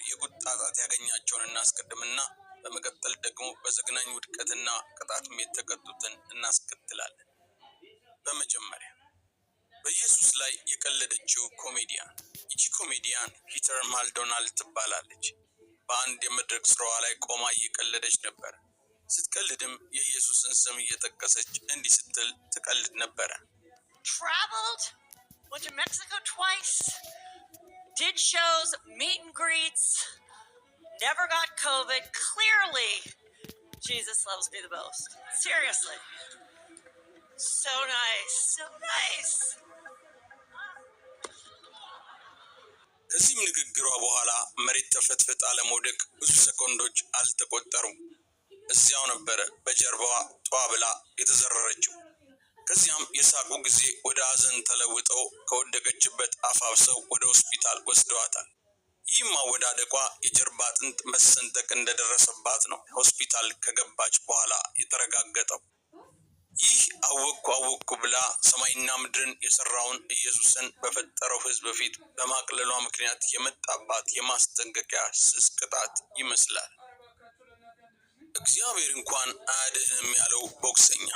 የቁጣ ጣት ያገኛቸውን እናስቀድምና በመቀጠል ደግሞ በዘግናኝ ውድቀትና ቅጣትም የተቀጡትን እናስከትላለን። በመጀመሪያ በኢየሱስ ላይ የቀለደችው ኮሜዲያን። ይቺ ኮሜዲያን ሂተር ማክዶናልድ ትባላለች። በአንድ የመድረክ ስራዋ ላይ ቆማ እየቀለደች ነበር። ስትቀልድም የኢየሱስን ስም እየጠቀሰች እንዲህ ስትል ትቀልድ ነበረ። Traveled, went to Mexico twice, did shows, meet and greets, never got COVID. Clearly, Jesus loves me the most. Seriously. So nice, so nice. ከዚህም ንግግሯ በኋላ መሬት ተፈትፍጣ ለመውደቅ ብዙ ሰኮንዶች አልተቆጠሩም። እዚያው ነበረ በጀርባዋ ጧ ብላ የተዘረረችው። ከዚያም የሳቁ ጊዜ ወደ ሐዘን ተለውጠው ከወደቀችበት አፋፍሰው ወደ ሆስፒታል ወስደዋታል። ይህም አወዳደቋ የጀርባ አጥንት መሰንጠቅ እንደደረሰባት ነው ሆስፒታል ከገባች በኋላ የተረጋገጠው። ይህ አወቅኩ ብላ ሰማይና ምድርን የሰራውን ኢየሱስን በፈጠረው ሕዝብ ፊት በማቅለሏ ምክንያት የመጣባት የማስጠንቀቂያ ስስ ቅጣት ይመስላል። እግዚአብሔር እንኳን አያድንም ያለው ቦክሰኛ።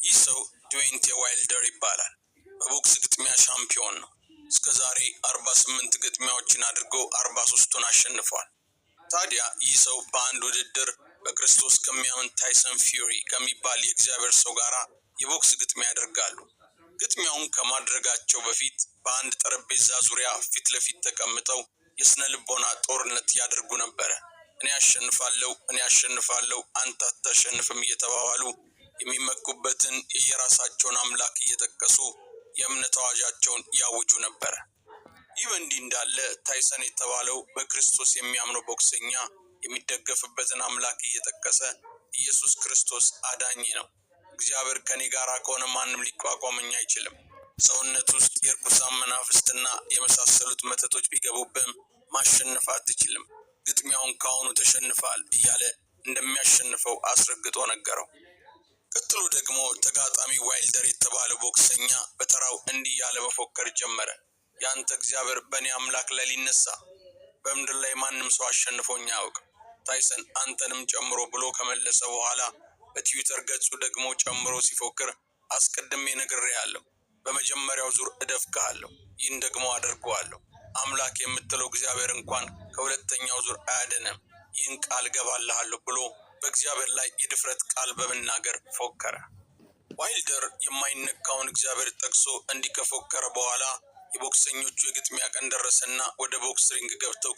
ይህ ሰው ዲዌንቴ ዋይልደር ይባላል። በቦክስ ግጥሚያ ሻምፒዮን ነው። እስከዛሬ 48 ግጥሚያዎችን አድርጎ 43ቱን አሸንፏል። ታዲያ ይህ ሰው በአንድ ውድድር በክርስቶስ ከሚያምን ታይሰን ፊውሪ ከሚባል የእግዚአብሔር ሰው ጋር የቦክስ ግጥሚያ ያደርጋሉ። ግጥሚያውን ከማድረጋቸው በፊት በአንድ ጠረጴዛ ዙሪያ ፊት ለፊት ተቀምጠው የስነ ልቦና ጦርነት ያደርጉ ነበረ። እኔ አሸንፋለሁ፣ አንተ አታሸንፍም እየተባባሉ የሚመኩበትን የየራሳቸውን አምላክ እየጠቀሱ የእምነት አዋጃቸውን ያውጁ ነበረ። ይህ በእንዲህ እንዳለ ታይሰን የተባለው በክርስቶስ የሚያምነው ቦክሰኛ የሚደገፍበትን አምላክ እየጠቀሰ ኢየሱስ ክርስቶስ አዳኝ ነው፣ እግዚአብሔር ከኔ ጋር ከሆነ ማንም ሊቋቋመኝ አይችልም፣ ሰውነት ውስጥ የርኩሳን መናፍስትና የመሳሰሉት መተቶች ቢገቡብህም ማሸነፍ አትችልም፣ ግጥሚያውን ካሁኑ ተሸንፋል እያለ እንደሚያሸንፈው አስረግጦ ነገረው። ቀጥሎ ደግሞ ተጋጣሚ ዋይልደር የተባለው ቦክሰኛ በተራው እንዲህ ያለ መፎከር ጀመረ። ያንተ እግዚአብሔር በእኔ አምላክ ላይ ሊነሳ፣ በምድር ላይ ማንም ሰው አሸንፎኝ አያውቅም፣ ታይሰን አንተንም ጨምሮ ብሎ ከመለሰ በኋላ በትዊተር ገጹ ደግሞ ጨምሮ ሲፎክር አስቀድሜ ነግሬሃለሁ፣ በመጀመሪያው ዙር እደፍቅሃለሁ፣ ይህን ደግሞ አደርገዋለሁ፣ አምላክ የምትለው እግዚአብሔር እንኳን ከሁለተኛው ዙር አያድንም፣ ይህን ቃል ገባልሃለሁ ብሎ በእግዚአብሔር ላይ የድፍረት ቃል በመናገር ፎከረ። ዋይልደር የማይነካውን እግዚአብሔር ጠቅሶ እንዲህ ከፎከረ በኋላ የቦክሰኞቹ የግጥሚያ ቀን ደረሰና ወደ ቦክስ ሪንግ ገብተው